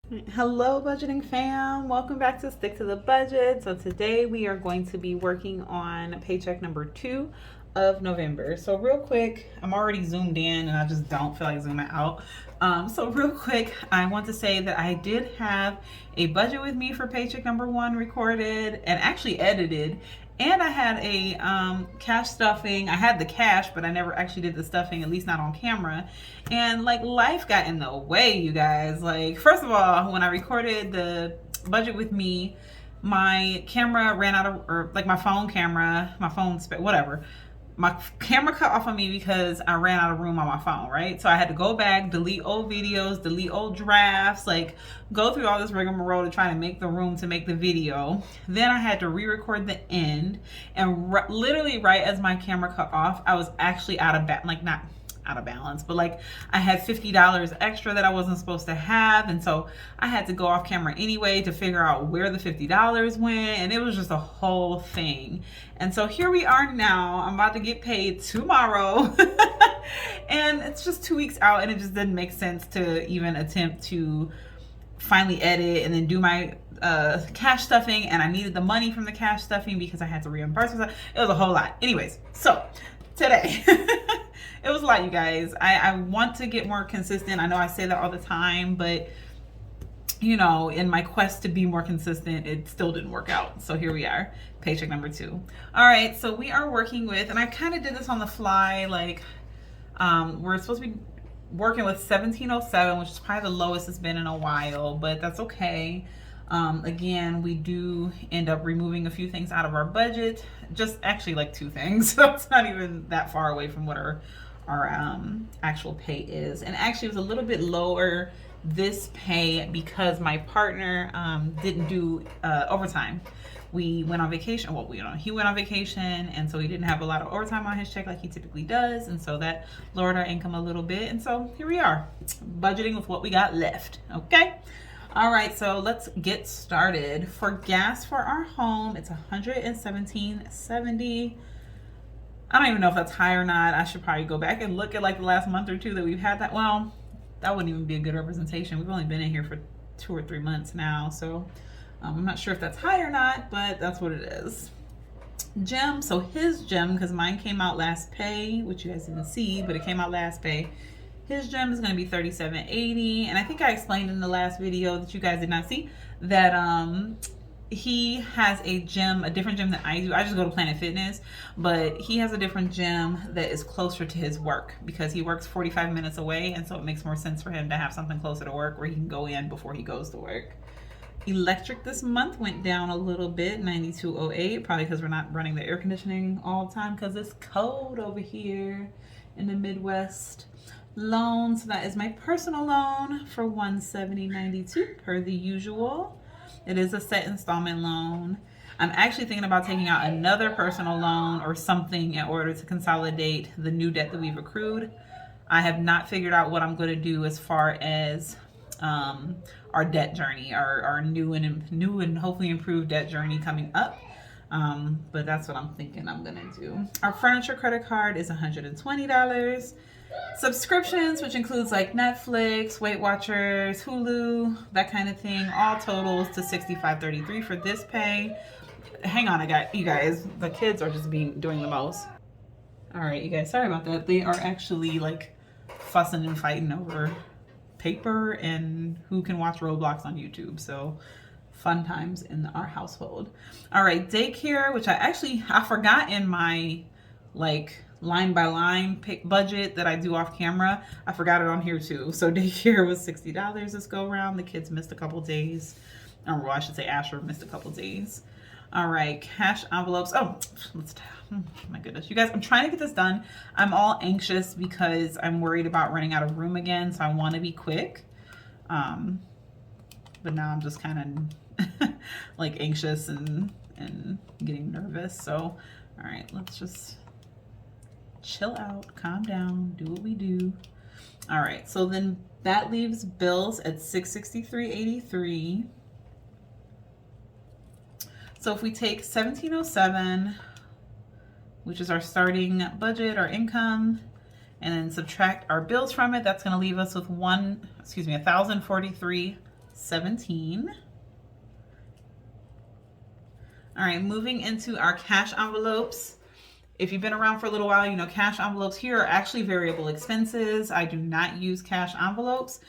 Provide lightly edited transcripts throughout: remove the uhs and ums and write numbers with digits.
Hello, budgeting fam. Welcome back to Stick to the Budget. So, today we are going to be working on paycheck number 2 of November. So, real quick, I'm already zoomed in and I just don't feel like zooming out. Real quick, I want to say that I did have a budget with me for paycheck number 1 recorded and actually edited. And I had a cash stuffing. I had the cash, but I never actually did the stuffing, at least not on camera. And like life got in the way, you guys. Like, first of all, when I recorded the budget with me, my camera ran out of, or like my phone camera, whatever. My camera cut off on me because I ran out of room on my phone, right? So I had to go back, delete old videos, delete old drafts, like go through all this rigmarole to try to make the room to make the video. Then I had to re-record the end, and literally right as my camera cut off, I was actually out of not out of balance, but like I had $50 extra that I wasn't supposed to have, and so I had to go off camera anyway to figure out where the $50 went, and it was just a whole thing. And so here we are now. I'm about to get paid tomorrow and it's just 2 weeks out, and it just didn't make sense to even attempt to finally edit and then do my cash stuffing, and I needed the money from the cash stuffing because I had to reimburse myself. It was a whole lot. Anyways, so today it was a lot, you guys. I want to get more consistent. I know I say that all the time, but you know, in my quest to be more consistent, it still didn't work out. So here we are, paycheck number 2. All right, so we are working with, and I kind of did this on the fly, like we're supposed to be working with 1707, which is probably the lowest it's been in a while, but that's okay. Again, we do end up removing a few things out of our budget, just actually like 2 things. So it's not even that far away from what our actual pay is. And actually it was a little bit lower this pay because my partner didn't do overtime. We went on vacation. Well, he went on vacation, and so he didn't have a lot of overtime on his check like he typically does, and so that lowered our income a little bit. And so here we are, budgeting with what we got left. Okay. All right, so let's get started. For gas for our home, it's $117.70. I don't even know if that's high or not. I should probably go back and look at like the last month or 2 that we've had that. Well, that wouldn't even be a good representation. We've only been in here for 2 or 3 months now, so I'm not sure if that's high or not, but that's what it is. Gem, so his gem, because mine came out last pay, which you guys didn't see, but it came out last pay. His gem is going to be $37.80, and I think I explained in the last video that you guys did not see that he has a gym, a different gym than I do. I just go to Planet Fitness, but he has a different gym that is closer to his work because he works 45 minutes away, and so it makes more sense for him to have something closer to work where he can go in before he goes to work. Electric this month went down a little bit, $92.08, probably because we're not running the air conditioning all the time because it's cold over here in the Midwest. Loan, so that is my personal loan for $170.92 per the usual. It is a set installment loan. I'm actually thinking about taking out another personal loan or something in order to consolidate the new debt that we've accrued. I have not figured out what I'm going to do as far as our debt journey, our new and hopefully improved debt journey coming up. But that's what I'm thinking I'm going to do. Our furniture credit card is $120. Subscriptions, which includes like Netflix, Weight Watchers, Hulu, that kind of thing, all totals to $65.33 for this pay. Hang on, you guys, the kids are just doing the most. All right, you guys, sorry about that. They are actually like fussing and fighting over paper and who can watch Roblox on YouTube. So fun times in our household. All right, daycare, which I forgot in my like line by line budget that I do off camera. I forgot it on here too. So daycare was $60 this go around. The kids missed a couple days. Or well, I should say Asher missed a couple days. All right, cash envelopes. Oh, my goodness. You guys, I'm trying to get this done. I'm all anxious because I'm worried about running out of room again. So I want to be quick. But now I'm just kind of like anxious and getting nervous. So, all right, let's just chill out, calm down, do what we do. All right, so then that leaves bills at $663.83. So if we take 1707, which is our starting budget, our income, and then subtract our bills from it, that's going to leave us with $1,043 $26.17. All right, moving into our cash envelopes. If you've been around for a little while, you know cash envelopes here are actually variable expenses. I do not use cash envelopes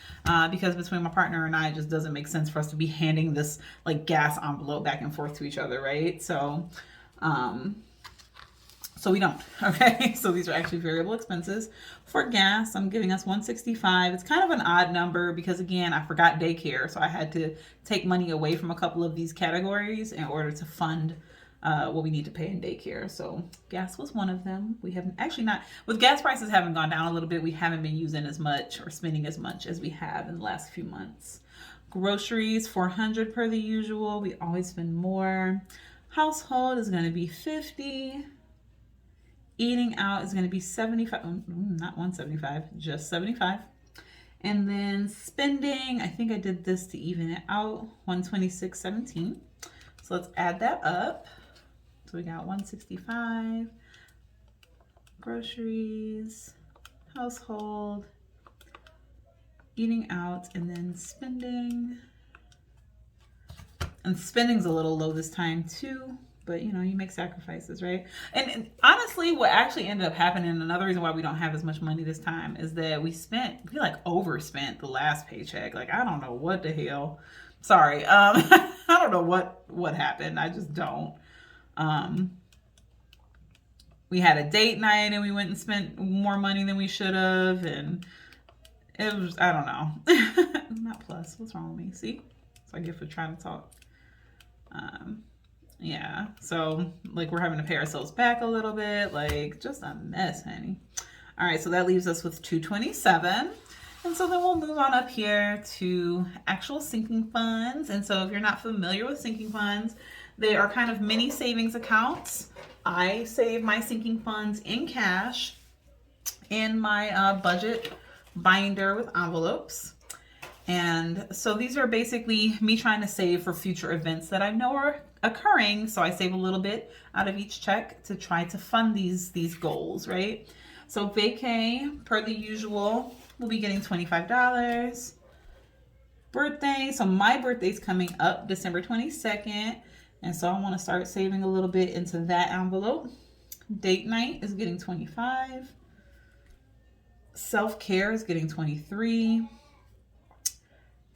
because between my partner and I, it just doesn't make sense for us to be handing this like gas envelope back and forth to each other, right? So we don't, okay? So these are actually variable expenses. For gas, I'm giving us $165. It's kind of an odd number because, again, I forgot daycare. So I had to take money away from a couple of these categories in order to fund what we need to pay in daycare. So gas was one of them. We haven't actually not, with gas prices having gone down a little bit, we haven't been using as much or spending as much as we have in the last few months. Groceries, $400 per the usual. We always spend more. Household is going to be $50. Eating out is going to be $75, not $175, just $75. And then spending, I think I did this to even it out, $126.17. So let's add that up. So we got $165, groceries, household, eating out, and then spending. And spending's a little low this time too. But, you know, you make sacrifices, right? And honestly, what actually ended up happening, another reason why we don't have as much money this time is that we like overspent the last paycheck. Like, I don't know what the hell. Sorry. I don't know what happened. I just don't. We had a date night and we went and spent more money than we should have. And it was, I don't know. Not plus. What's wrong with me? See? So I get for trying to talk. Yeah, so like we're having to pay ourselves back a little bit, like just a mess, honey. All right, so that leaves us with $227. And so then we'll move on up here to actual sinking funds. And so if you're not familiar with sinking funds, they are kind of mini savings accounts. I save my sinking funds in cash in my budget binder with envelopes. And so these are basically me trying to save for future events that I know are occurring. So I save a little bit out of each check to try to fund these goals, right? So vacay, per the usual, we'll be getting $25. Birthday, so my birthday's coming up December 22nd. And so I want to start saving a little bit into that envelope. Date night is getting $25. Self-care is getting $23.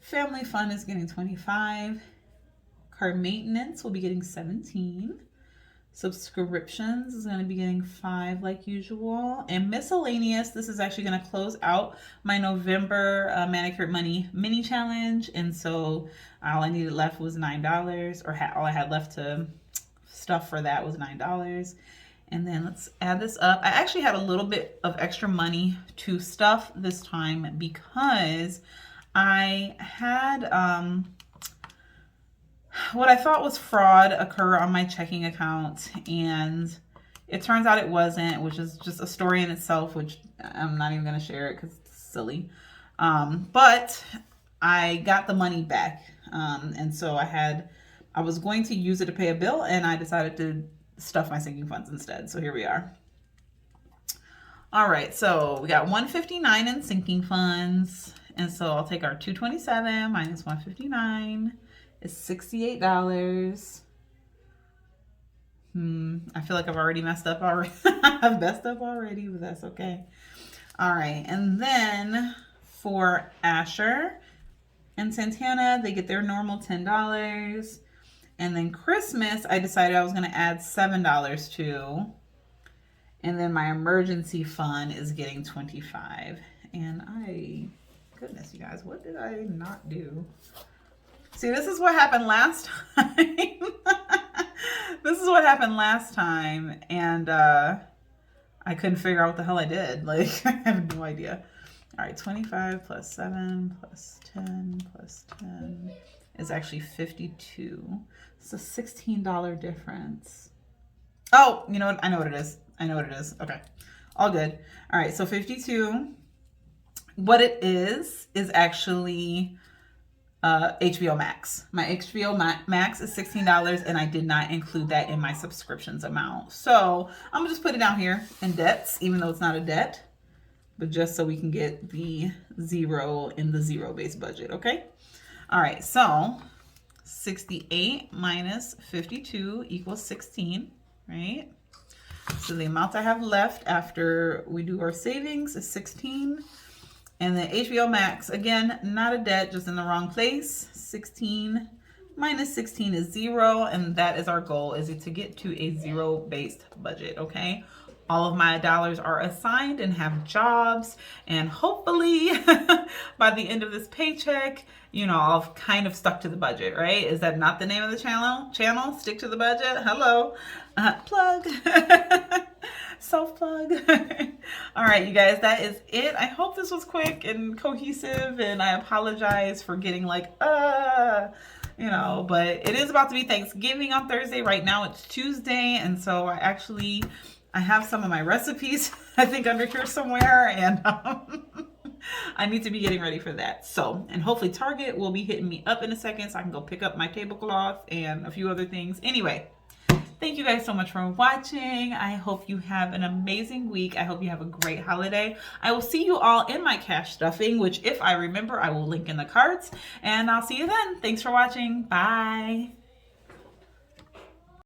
Family fun is getting $25. Car maintenance will be getting $17. Subscriptions is going to be getting $5 like usual. And miscellaneous, this is actually going to close out my November Manicured Money mini challenge. And so all I needed left was $9, or all I had left to stuff for that was $9. And then let's add this up. I actually had a little bit of extra money to stuff this time because I had what I thought was fraud occur on my checking account, and it turns out it wasn't, which is just a story in itself, which I'm not even going to share it because it's silly. But I got the money back, and so I was going to use it to pay a bill, and I decided to stuff my sinking funds instead. So here we are. All right, so we got $159 in sinking funds. And so I'll take our $227 minus $159 is $68. I feel like I've already messed up already. I've messed up already, but that's okay. All right, and then for Asher and Santana, they get their normal $10. And then Christmas, I decided I was going to add $7 to. And then my emergency fund is getting $25. And goodness, you guys, what did I not do? See, this is what happened last time. This is what happened last time. And I couldn't figure out what the hell I did. Like, I have no idea. All right, 25 plus 7 plus 10 plus 10 is actually 52. It's a $16 difference. Oh, you know what? I know what it is. Okay, all good. All right, so 52. What it is actually HBO Max. My HBO Max is $16, and I did not include that in my subscriptions amount. So I'm gonna just put it down here in debts, even though it's not a debt, but just so we can get the zero in the zero-based budget, okay? All right, so 68 minus 52 equals 16, right? So the amount I have left after we do our savings is 16. And then HBO Max, again, not a debt, just in the wrong place. 16 minus 16 is 0, and that is our goal, is to get to a zero-based budget, okay? All of my dollars are assigned and have jobs, and hopefully by the end of this paycheck, you know, I've kind of stuck to the budget, right? Is that not the name of the channel? Stick to the budget? Hello. Plug. Self-plug. All right, you guys, that is it. I hope this was quick and cohesive, and I apologize for getting like, you know, but it is about to be Thanksgiving on Thursday. Right now it's Tuesday, and so I have some of my recipes, I think, under here somewhere, and I need to be getting ready for that. So, and hopefully Target will be hitting me up in a second so I can go pick up my tablecloth and a few other things. Anyway, thank you guys so much for watching. I hope you have an amazing week. I hope you have a great holiday. I will see you all in my cash stuffing, which if I remember, I will link in the cards. And I'll see you then. Thanks for watching. Bye.